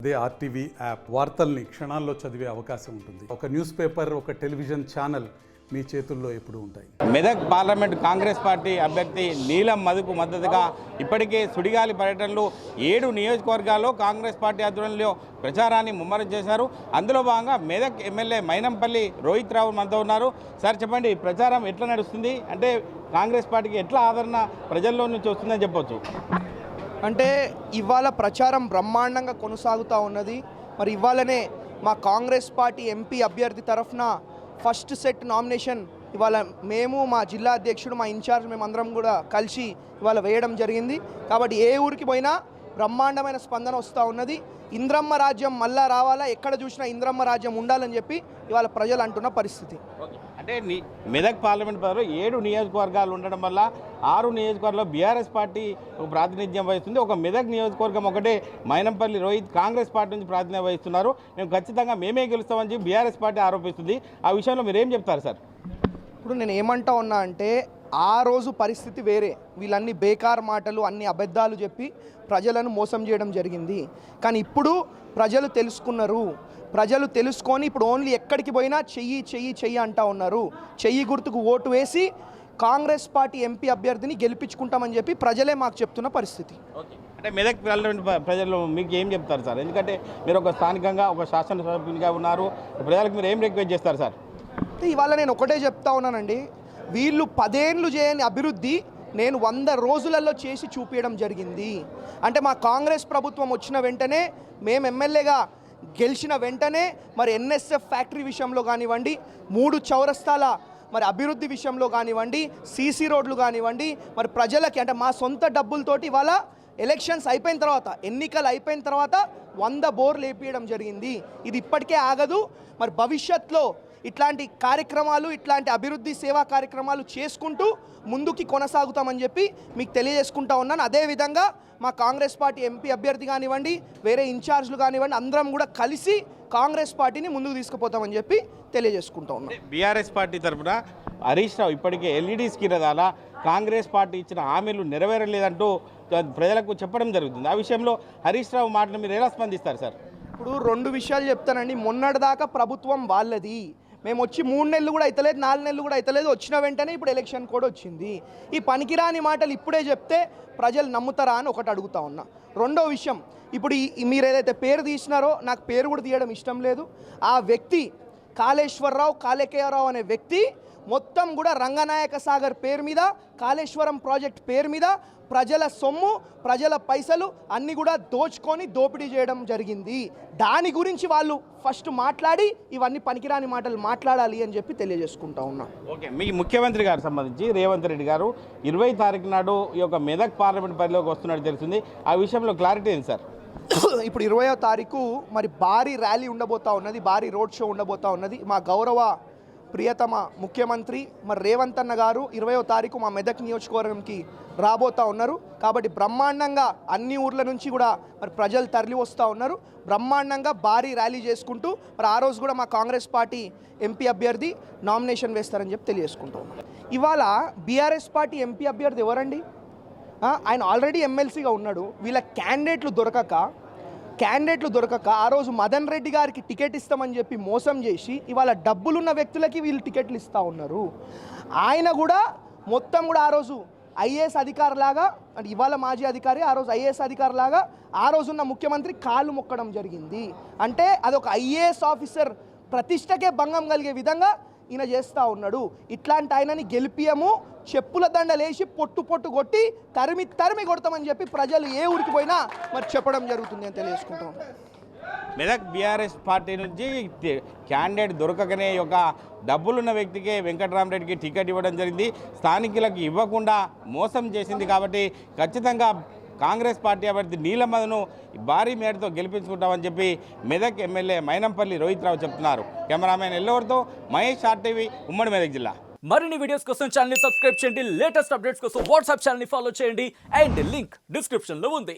అదే RTV app వార్తల్ని క్షణాల్లో చదివే అవకాశం ఉంటుంది. ఒక న్యూస్ పేపర్, ఒక టెలివిజన్ ఛానల్ మీ చేతుల్లో ఎప్పుడూ ఉంటాయి. మెదక్ పార్లమెంట్ కాంగ్రెస్ పార్టీ అభ్యర్థి నీలం మధుకు మద్దతుగా ఇప్పటికే సుడిగాలి పర్యటనలు 7 నియోజకవర్గాల్లో కాంగ్రెస్ పార్టీ ఆధ్వర్యంలో ప్రచారాన్ని ముమ్మరం చేశారు. అందులో భాగంగా మెదక్ ఎమ్మెల్యే మైనంపల్లి రోహిత్ రావు మనతో ఉన్నారు. సార్ చెప్పండి, ప్రచారం ఎట్లా నడుస్తుంది? అంటే కాంగ్రెస్ పార్టీకి ఎట్లా ఆదరణ ప్రజల్లో నుంచి వస్తుందని చెప్పొచ్చు? అంటే ఇవాళ ప్రచారం బ్రహ్మాండంగా కొనసాగుతూ ఉన్నది. మరి ఇవాళనే మా కాంగ్రెస్ పార్టీ ఎంపీ అభ్యర్థి తరఫున ఫస్ట్ సెట్ నామినేషన్ ఇవాళ మేము, మా జిల్లా అధ్యక్షుడు, మా ఇన్ఛార్జ్ మేమందరం కూడా కలిసి ఇవాళ వేయడం జరిగింది. కాబట్టి ఏ ఊరికి పోయినా బ్రహ్మాండమైన స్పందన వస్తూ ఉన్నది. ఇంద్రమ్మ రాజ్యం మళ్ళా రావాలా, ఎక్కడ చూసినా ఇంద్రమ్మ రాజ్యం ఉండాలని చెప్పి ఇవాళ ప్రజలు అంటున్న పరిస్థితి. అంటే మెదక్ పార్లమెంట్ పరిధిలో 7 నియోజకవర్గాలు ఉండడం వల్ల 6 నియోజకవర్గాల్లో బీఆర్ఎస్ పార్టీ ఒక ప్రాతినిధ్యం వహిస్తుంది. ఒక మెదక్ నియోజకవర్గం ఒకటే మైనంపల్లి రోహిత్ కాంగ్రెస్ పార్టీ నుంచి ప్రాతినిధ్యం వహిస్తున్నారు. మేము ఖచ్చితంగా మేమే గెలుస్తామని చెప్పి బీఆర్ఎస్ పార్టీ ఆరోపిస్తుంది. ఆ విషయంలో మీరు ఏం చెప్తారు సార్? ఇప్పుడు నేను ఏమంటా ఉన్నా అంటే, ఆ రోజు పరిస్థితి వేరే. వీళ్ళన్ని బేకార్ మాటలు, అన్ని అబద్ధాలు చెప్పి ప్రజలను మోసం చేయడం జరిగింది. కానీ ఇప్పుడు ప్రజలు తెలుసుకున్నారు. ప్రజలు తెలుసుకొని ఇప్పుడు ఓన్లీ ఎక్కడికి పోయినా చెయ్యి చెయ్యి చెయ్యి అంటా ఉన్నారు. చెయ్యి గుర్తుకు ఓటు వేసి కాంగ్రెస్ పార్టీ ఎంపీ అభ్యర్థిని గెలిపించుకుంటామని చెప్పి ప్రజలే మాకు చెప్తున్న పరిస్థితి. అంటే మెదక్ ప్రజలు మీకు ఏం చెప్తారు సార్? ఎందుకంటే మీరు ఒక స్థానికంగా ఒక శాసనసభ్యునిగా ఉన్నారు. ప్రజలకు మీరు ఏం రిక్వెస్ట్ చేస్తారు సార్? ఇవాళ నేను ఒకటే చెప్తా ఉన్నానండి, వీళ్ళు 10 ఏళ్ళు చేయని అభివృద్ధి నేను 100 రోజులలో చేసి చూపించడం జరిగింది. అంటే మా కాంగ్రెస్ ప్రభుత్వం వచ్చిన వెంటనే, మేము ఎమ్మెల్యేగా గెలిచిన వెంటనే మరి ఎన్ఎస్ఎఫ్ ఫ్యాక్టరీ విషయంలో కానివ్వండి, 3 చౌరస్తాల మరి అభివృద్ధి విషయంలో కానివ్వండి, సీసీ రోడ్లు కానివ్వండి, మరి ప్రజలకి అంటే మా సొంత డబ్బులతోటి ఇవాళ ఎలక్షన్స్ అయిపోయిన తర్వాత, ఎన్నికలు అయిపోయిన తర్వాత 100 బోర్లు వేపించడం జరిగింది. ఇది ఇప్పటికే ఆగదు. మరి భవిష్యత్తులో ఇట్లాంటి కార్యక్రమాలు, ఇట్లాంటి అభివృద్ధి సేవా కార్యక్రమాలు చేసుకుంటూ ముందుకి కొనసాగుతామని చెప్పి మీకు తెలియజేసుకుంటా ఉన్నాను. అదేవిధంగా మా కాంగ్రెస్ పార్టీ ఎంపీ అభ్యర్థి కానివ్వండి, వేరే ఇన్ఛార్జ్లు కానివ్వండి, అందరం కూడా కలిసి కాంగ్రెస్ పార్టీని ముందుకు తీసుకుపోతామని చెప్పి తెలియజేసుకుంటా ఉన్నాం. బీఆర్ఎస్ పార్టీ తరఫున హరీష్ రావు ఇప్పటికే ఎల్ఈడి స్క్రీన్ ద్వారా కాంగ్రెస్ పార్టీ ఇచ్చిన హామీలు నెరవేరలేదంటూ ప్రజలకు చెప్పడం జరుగుతుంది. ఆ విషయంలో హరీష్ రావు మాటలు మీరు ఎలా స్పందిస్తారు సార్? ఇప్పుడు 2 విషయాలు చెప్తానండి. మొన్నటిదాకా ప్రభుత్వం వాళ్ళది, మేము వచ్చి 3 నెలలు కూడా అవుతలేదు, 4 నెలలు కూడా అవుతలేదు. వచ్చిన వెంటనే ఇప్పుడు ఎలక్షన్ కూడా వచ్చింది. ఈ పనికిరాని మాటలు ఇప్పుడే చెప్తే ప్రజలు నమ్ముతారా అని ఒకటి అడుగుతా ఉన్నా. రెండో విషయం, ఇప్పుడు మీరు ఏదైతే పేరు తీసినారో, నాకు పేరు కూడా తీయడం ఇష్టం లేదు. ఆ వ్యక్తి కాళేశ్వరరావు అనే వ్యక్తి మొత్తం కూడా రంగనాయక సాగర్ పేరు మీద, కాళేశ్వరం ప్రాజెక్ట్ పేరు మీద ప్రజల సొమ్ము, ప్రజల పైసలు అన్నీ కూడా దోచుకొని దోపిడీ చేయడం జరిగింది. దాని గురించి వాళ్ళు ఫస్ట్ మాట్లాడి ఇవన్నీ పనికిరాని మాటలు మాట్లాడాలి అని చెప్పి తెలియజేసుకుంటా ఉన్నా. ఓకే, మీ ముఖ్యమంత్రి గారు సంబంధించి రేవంత్ రెడ్డి గారు 20 తారీఖు నాడు ఈ యొక్క మెదక్ పార్లమెంట్ పరిధిలోకి వస్తున్నట్టు తెలుస్తుంది. ఆ విషయంలో క్లారిటీ ఏంటి సార్? ఇప్పుడు 20వ తారీఖు మరి భారీ ర్యాలీ ఉండబోతా ఉన్నది, భారీ రోడ్ షో ఉండబోతా ఉన్నది. మా గౌరవ ప్రియతమ ముఖ్యమంత్రి మరి రేవంత్ అన్న గారు 20వ తారీఖు మా మెదక్ నియోజకవర్గంకి రాబోతూ ఉన్నారు. కాబట్టి బ్రహ్మాండంగా అన్ని ఊర్ల నుంచి కూడా మరి ప్రజలు తరలి వస్తూ ఉన్నారు. బ్రహ్మాండంగా భారీ ర్యాలీ చేసుకుంటూ మరి ఆ రోజు కూడా మా కాంగ్రెస్ పార్టీ ఎంపీ అభ్యర్థి నామినేషన్ వేస్తారని చెప్పి తెలియజేసుకుంటూ ఉన్నాం. ఇవాళ బీఆర్ఎస్ పార్టీ ఎంపీ అభ్యర్థి ఎవరండి? ఆయన ఆల్రెడీ ఎమ్మెల్సీగా ఉన్నాడు. వీళ్ళ క్యాండిడేట్లు దొరకక ఆ రోజు మదన్ రెడ్డి గారికి టికెట్ ఇస్తామని చెప్పి మోసం చేసి ఇవాళ డబ్బులున్న వ్యక్తులకి వీళ్ళు టికెట్లు ఇస్తూ ఉన్నారు. ఆయన కూడా మొత్తం కూడా ఆ రోజు ఐఏఎస్ అధికారిలాగా, అంటే ఇవాళ మాజీ అధికారి, ఆ రోజు ఐఏఎస్ అధికారిలాగా ఆ రోజున్న ముఖ్యమంత్రి కాళ్ళు మొక్కడం జరిగింది. అంటే అదొక ఐఏఎస్ ఆఫీసర్ ప్రతిష్టకే భంగం కలిగే విధంగా ఈయన చేస్తూ ఉన్నాడు. ఇట్లాంటి ఆయనని గెలిపియము, చెప్పుల దండలేసి పొట్టు కొట్టి తరిమి కొడతామని చెప్పి ప్రజలు ఏ ఊరికి పోయినా మరి చెప్పడం జరుగుతుంది అని తెలియజేసుకుంటాం. మెదక్ బీఆర్ఎస్ పార్టీ నుంచి క్యాండిడేట్ దొరకకనే ఒక డబ్బులున్న వ్యక్తికి వెంకటరామరెడ్డికి టికెట్ ఇవ్వడం జరిగింది. స్థానికులకు ఇవ్వకుండా మోసం చేసింది. కాబట్టి ఖచ్చితంగా కాంగ్రెస్ పార్టీ అభ్యర్థి నీలం మధును భారీ మేరతో గెలిపించుకుంటామని చెప్పి మెదక్ ఎమ్మెల్యే మైనంపల్లి రోహిత్ రావు చెప్తున్నారు. కెమెరామెన్ ఎల్లవరితో మహేష్, ఆర్టీవీ, ఉమ్మడి మెదక్ జిల్లా. మరిన్ని వీడియోస్ కోసం ఛానల్ ని సబ్స్క్రైబ్ చేయండి. లేటెస్ట్ అప్డేట్స్ కోసం వాట్సాప్ ఛానల్ ని ఫాలో చేయండి. అండ్ లింక్ డిస్క్రిప్షన్ లో ఉంది.